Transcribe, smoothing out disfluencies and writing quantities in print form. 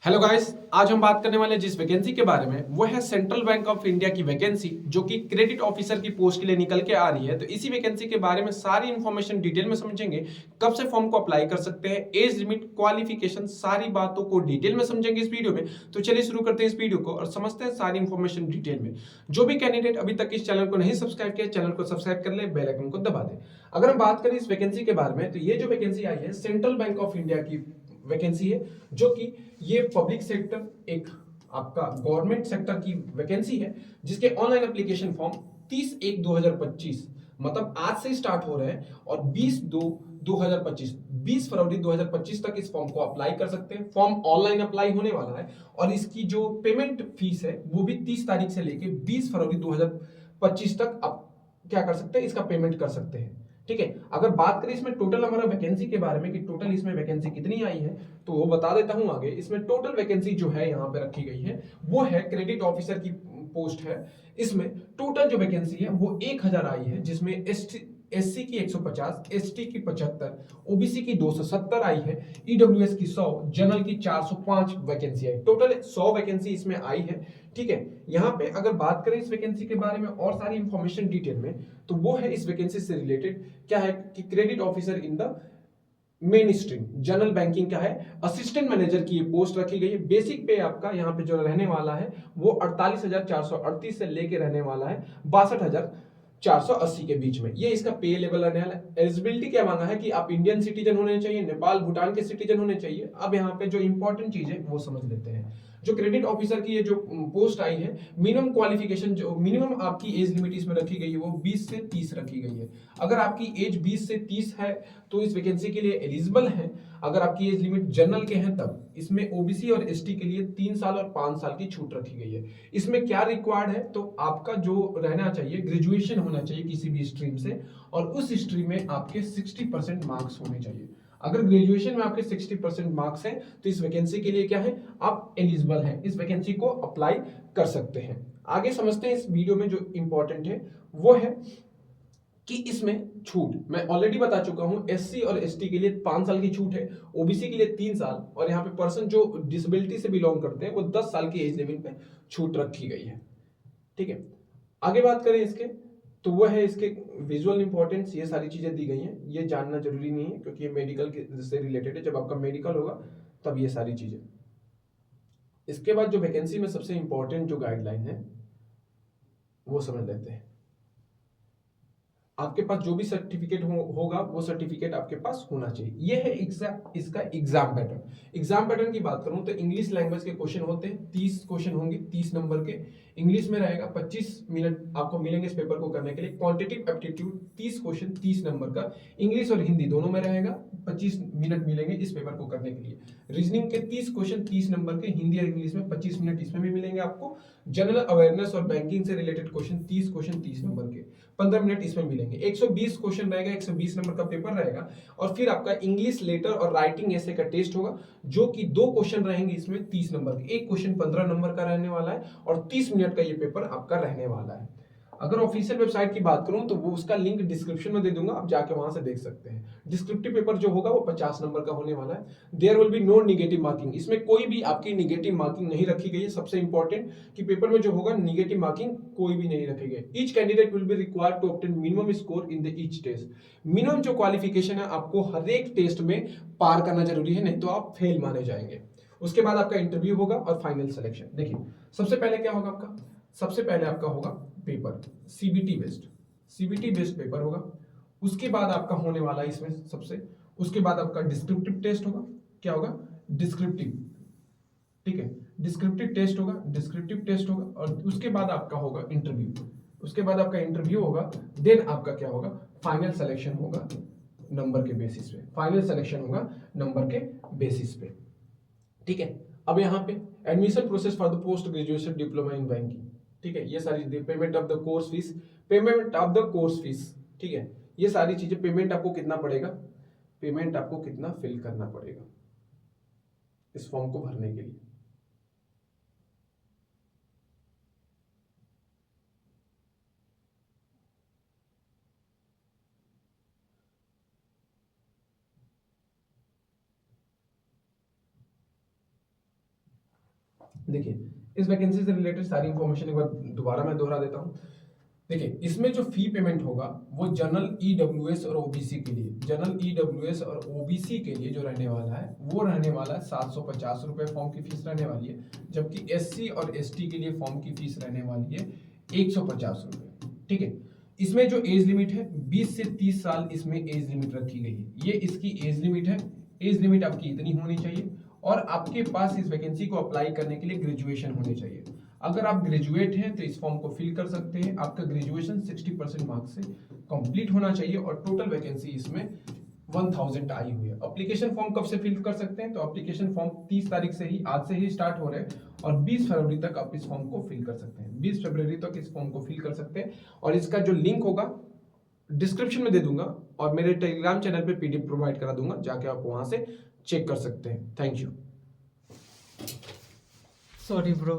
Hello guys, आज हम बात करने वाले हैं जिस वैकेंसी के बारे में वो है सेंट्रल बैंक ऑफ इंडिया की वैकेंसी जो कि क्रेडिट ऑफिसर की पोस्ट के लिए निकल के आ रही है। तो इसी वैकेंसी के बारे में सारी इंफॉर्मेशन डिटेल में समझेंगे। कब से फॉर्म को अप्लाई कर सकते हैं, एज लिमिट, क्वालिफिकेशन, सारी बातों को डिटेल में समझेंगे इस वीडियो में। तो चलिए शुरू करते हैं इस वीडियो को और समझते हैं सारी इंफॉर्मेशन डिटेल में। जो भी कैंडिडेट अभी तक इस चैनल को नहीं सब्सक्राइब किया, चैनल को सब्सक्राइब कर ले, बेल आइकन को दबा दे। अगर हम बात करें इस वैकेंसी के बारे में तो ये जो वैकेंसी आई है सेंट्रल बैंक ऑफ इंडिया की वैकेंसी है, जो कि ये पब्लिक सेक्टर एक आपका गवर्नमेंट सेक्टर की वैकेंसी है, जिसके ऑनलाइन एप्लीकेशन फॉर्म 30/1/2025 मतलब आज से स्टार्ट हो रहे हैं और 20/2/2025 20 फरवरी 2025 तक इस फॉर्म को अप्लाई कर सकते हैं। फॉर्म ऑनलाइन अप्लाई होने वाला है और इसकी जो पेमेंट फीस है वो भी 30 तारीख से लेके 20 फरवरी 2025 तक आप क्या कर सकते हैं, इसका पेमेंट कर सकते हैं। ठीक है, अगर बात करें इसमें टोटल हमारा वैकेंसी के बारे में कि टोटल इसमें वैकेंसी कितनी आई है तो वो बता देता हूं आगे। इसमें टोटल वैकेंसी जो है यहाँ पे रखी गई है वो है क्रेडिट ऑफिसर की पोस्ट है। इसमें टोटल जो वैकेंसी है वो 1000 आई है, जिसमें एससी की 150, एसटी की 75, ओबीसी की 270 आई है, ईडब्ल्यूएस की 100, जनरल की 405 वैकेंसी आई। टोटल 100 वैकेंसी इसमें आई है। ठीक है, यहाँ पे अगर बात करें इस वैकेंसी के बारे में और सारी इंफॉर्मेशन डिटेल में तो वो है इस वैकेंसी से रिलेटेड क्या है कि credit officer in the main stream general banking का है। असिस्टेंट मैनेजर की ये पोस्ट रखी गई है। बेसिक पे आपका यहाँ पे जो रहने वाला है वो 48,438 से लेके रहने वाला है 62,480 के बीच में। ये इसका पे लेवल रहने वाला है। एलिजिबिलिटी क्या मांगा है कि आप इंडियन सिटीजन होने चाहिए, नेपाल भूटान के सिटीजन होने चाहिए। अब यहाँ पे जो इंपॉर्टेंट चीज है वो समझ लेते हैं। जो क्रेडिट ऑफिसर की ये जो पोस्ट आई है, मिनिमम क्वालिफिकेशन जो मिनिमम आपकी एज लिमिट इसमें रखी गई है वो 20 से 30 रखी गई है। अगर आपकी एज 20 से 30 है तो इस वैकेंसी के लिए एलिजिबल है। अगर आपकी एज लिमिट जनरल के हैं तब इसमें ओबीसी और एसटी के लिए 3 साल और 5 साल की छूट रखी गई है। इसमें क्या रिक्वायर्ड है तो आपका जो रहना चाहिए ग्रेजुएशन होना चाहिए किसी भी स्ट्रीम से और उस स्ट्रीम में आपके 60% मार्क्स होने चाहिए। अगर ग्रेजुएशन में आपके 60% मार्क्स हैं तो इस वैकेंसी के लिए क्या है, आप एलिजिबल हैं, इस वैकेंसी को अप्लाई कर सकते हैं। आगे समझते हैं इस वीडियो में जो इंपॉर्टेंट है वो है कि इसमें छूट मैं ऑलरेडी बता चुका हूं। एससी और एसटी के लिए 5 साल की छूट है, ओबीसी के लिए 3 साल और यहाँ पे पर्सन जो डिसेबिलिटी से बिलोंग करते हैं वो 10 साल की एज लिमिट में छूट रखी गई है। ठीक है, आगे बात करें इसके तो वो है इसके विजुअल इंपॉर्टेंस। ये सारी चीजें दी गई हैं, ये जानना जरूरी नहीं है क्योंकि ये मेडिकल से रिलेटेड है। जब आपका मेडिकल होगा तब ये सारी चीजें। इसके बाद जो वैकेंसी में सबसे इंपॉर्टेंट जो गाइडलाइन है वो समझ लेते हैं। आपके पास जो भी सर्टिफिकेट होगा वो सर्टिफिकेट आपके पास होना चाहिए। ये है इसका एग्जाम पैटर्न। एग्जाम पैटर्न की बात करूं तो इंग्लिश लैंग्वेज के क्वेश्चन होते हैं, 30 क्वेश्चन होंगे 30 नंबर के। इंग्लिश में रहेगा, 25 मिनट आपको मिलेंगे इस पेपर को करने के लिए। क्वांटिटेटिव एप्टीट्यूड 30 क्वेश्चन 30 नंबर का, इंग्लिश और हिंदी दोनों में रहेगा, 25 मिनट मिलेंगे इस पेपर को करने के लिए। रीजनिंग के 30 क्वेश्चन 30 नंबर के, हिंदी और इंग्लिश में 25 मिनट इसमें भी मिलेंगे आपको। जनरल अवेयरनेस और बैंकिंग से रिलेटेड क्वेश्चन 30 क्वेश्चन 30 नंबर के, 15 मिनट इसमें मिलेंगे। 120 क्वेश्चन रहेगा, 120 नंबर का पेपर रहेगा। और फिर आपका इंग्लिश लेटर और राइटिंग ऐसे का टेस्ट होगा जो कि 2 क्वेश्चन रहेंगे इसमें 30 नंबर के। एक क्वेश्चन 15 नंबर का रहने वाला है और 30 मिनट का ये पेपर आपका रहने वाला है। अगर ऑफिशियल वेबसाइट की बात करूं तो वो उसका लिंक डिस्क्रिप्शन में दे दूंगा, आप जाके वहां से देख सकते हैं। डिस्क्रिप्टिव पेपर जो होगा वो 50 नंबर का होने वाला है। There will be no negative marking, इसमें कोई भी आपकी निगेटिव मार्किंग नहीं रखी गई है। सबसे इंपॉर्टेंट कि पेपर में जो होगा निगेटिव मार्किंग कोई भी नहीं रखी गई। Each candidate will be required to obtain minimum score in the each test. Minimum जो क्वालिफिकेशन है आपको हर एक टेस्ट में पार करना जरूरी है, नहीं तो आप फेल माने जाएंगे। उसके बाद आपका इंटरव्यू होगा और फाइनल सिलेक्शन। देखिए सबसे पहले क्या होगा आपका, सबसे पहले आपका होगा paper CBT based, CBT based paper होगा। उसके बाद आपका होने वाला है इसमें सबसे, उसके बाद आपका डिस्क्रिप्टिव टेस्ट होगा। क्या होगा, डिस्क्रिप्टिव। ठीक है, डिस्क्रिप्टिव टेस्ट होगा, डिस्क्रिप्टिव टेस्ट होगा और उसके बाद आपका होगा इंटरव्यू। उसके बाद आपका इंटरव्यू होगा, देन आपका क्या होगा, फाइनल सिलेक्शन होगा नंबर के बेसिस पे। फाइनल सिलेक्शन होगा नंबर के बेसिस पे। ठीक है, अब यहाँ पे admission process for the post graduation diploma in banking. ठीक है, ये सारी चीजें, payment of the course fees, payment of the course fees. ठीक है, ये सारी चीजें, पेमेंट आपको कितना पड़ेगा, पेमेंट आपको कितना फिल करना पड़ेगा इस फॉर्म को भरने के लिए। देखिए, इस वैकेंसी से रिलेटेड सारी इंफॉर्मेशन एक बार दोबारा मैं दोहरा देता हूँ। देखिए, इसमें जो फी पेमेंट होगा वो जनरल ईडब्ल्यूएस और ओबीसी के लिए, जनरल ईडब्ल्यूएस और ओबीसी के लिए जो रहने वाला है वो रहने वाला है 750 रुपये फॉर्म की फीस रहने वाली है, जबकि एससी और एसटी के लिए फॉर्म की फीस रहने वाली है 150 रुपये। ठीक है, इसमें जो एज लिमिट है 20 से 30 साल इसमें एज लिमिट रखी गई है, ये इसकी एज लिमिट है। एज लिमिट आपकी इतनी होनी चाहिए और आपके पास इस वैकेंसी को अप्लाई करने के लिए ग्रेजुएशन होनी चाहिए। अगर आप ग्रेजुएट हैं तो इस फॉर्म को फिल कर सकते हैं। आपका ग्रेजुएशन 60% मार्क्स से कंप्लीट होना चाहिए और टोटल वैकेंसी इसमें 1000 आई हुई है। एप्लीकेशन फॉर्म कब से फिल कर सकते हैं? तो एप्लीकेशन फॉर्म 30 तारीख से ही, आज से ही स्टार्ट हो रहे हैं और 20 फरवरी तक आप इस फॉर्म को फिल कर सकते हैं। 20 फरवरी तक इस फॉर्म को फिल कर सकते हैं और इसका जो लिंक होगा डिस्क्रिप्शन में दे दूंगा और मेरे टेलीग्राम चैनल पे पीडीएफ प्रोवाइड करा दूंगा, जाके आप वहां से चेक कर सकते हैं। Thank you. Sorry bro.